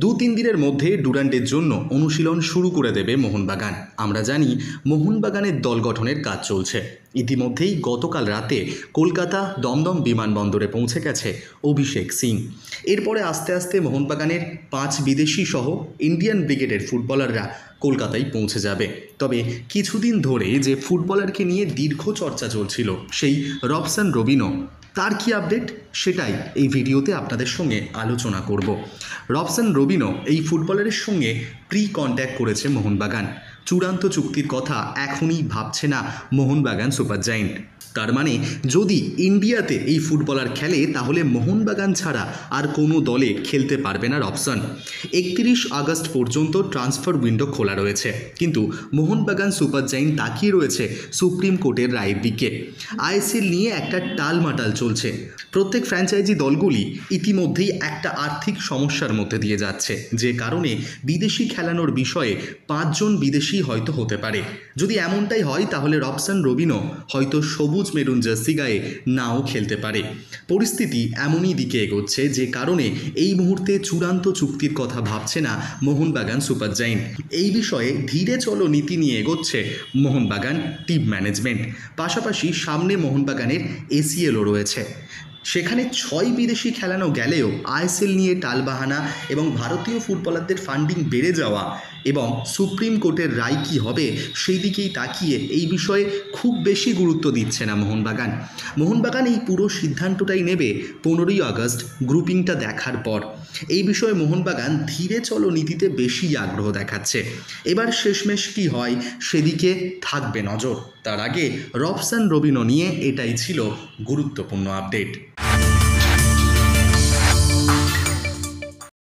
দু-তিন দিনের মধ্যে ডুরান্টের জন্য অনুশীলন শুরু করে দেবে মোহনবাগান। আমরা জানি মোহনবাগানের দল গঠনের কাজ চলছে। ইতিমধ্যেই গতকাল রাতে কলকাতা দমদম বিমানবন্দরে পৌঁছে গেছে অভিষেক সিং। এরপরে আস্তে আস্তে মোহনবাগানের 5 বিদেশি সহ ইন্ডিয়ান ব্রিগেডের ফুটবলাররা কলকাতায় পৌঁছে যাবে। তবে কিছুদিন ধরে যে ফুটবলারকে নিয়ে দীর্ঘ চর্চা চলছিল, সেই রবসান রবিনো, তার কি আপডেট সেটাই এই ভিডিওতে আপনাদের সঙ্গে আলোচনা করব। রবসান রবিনো এই ফুটবলারের সঙ্গে প্রি কন্ট্যাক্ট করেছে মোহনবাগান। চূড়ান্ত চুক্তির কথা এখনই ভাবছে না মোহনবাগান সুপার জায়েন্ট। তার মানে যদি ইন্ডিয়াতে এই ফুটবলার খেলে তাহলে মোহনবাগান ছাড়া আর কোনো দলে খেলতে পারবে না রবসান। 31 আগস্ট পর্যন্ত ট্রান্সফার উইন্ডো খোলা রয়েছে, কিন্তু মোহনবাগান সুপার জায়েন্ট তাকিয়ে রয়েছে সুপ্রিম কোর্টের রায়ের দিকে। আইএসএল নিয়ে একটা টালমাটাল চলছে। প্রত্যেক ফ্র্যাঞ্চাইজি দলগুলি ইতিমধ্যেই একটা আর্থিক সমস্যার মধ্যে দিয়ে যাচ্ছে, যে কারণে বিদেশি খেলানোর বিষয়ে 5 জন বিদেশি হয়তো হতে পারে। যদি এমনটাই হয় তাহলে রবসান রবিনো হয়তো সবুজ মেরুন জার্সি গায়ে নাও খেলতে পারে। পরিস্থিতি এমনই দিকে এগোচ্ছে, যে কারণে এই মুহূর্তে চূড়ান্ত চুক্তির কথা ভাবছে না মোহনবাগান সুপার জায়েন্ট। এই বিষয়ে ধীরে চলো নীতি নিয়ে এগোচ্ছে মোহনবাগান টিম ম্যানেজমেন্ট। পাশাপাশি সামনে মোহনবাগানের এসিএলও রয়েছে। সেখানে 6 বিদেশি খেলানো গেলেও আইএসএল নিয়ে টালবাহানা এবং ভারতীয় ফুটবলারদের ফান্ডিং বেড়ে যাওয়া এবং সুপ্রিম কোর্টের রায় কী হবে সেই দিকেই তাকিয়ে এই বিষয়ে খুব বেশি গুরুত্ব দিচ্ছে না মোহনবাগান। মোহনবাগান এই পুরো সিদ্ধান্তটাই নেবে 15ই আগস্ট গ্রুপিংটা দেখার পর। এই বিষয়ে মোহনবাগান ধীরে চলো নীতিতে বেশি আগ্রহ দেখাচ্ছে। এবার শেষমেশ কী হয় সেদিকে থাকবে নজর। তার আগে রবসান রবিনো নিয়ে এটাই ছিল গুরুত্বপূর্ণ আপডেট।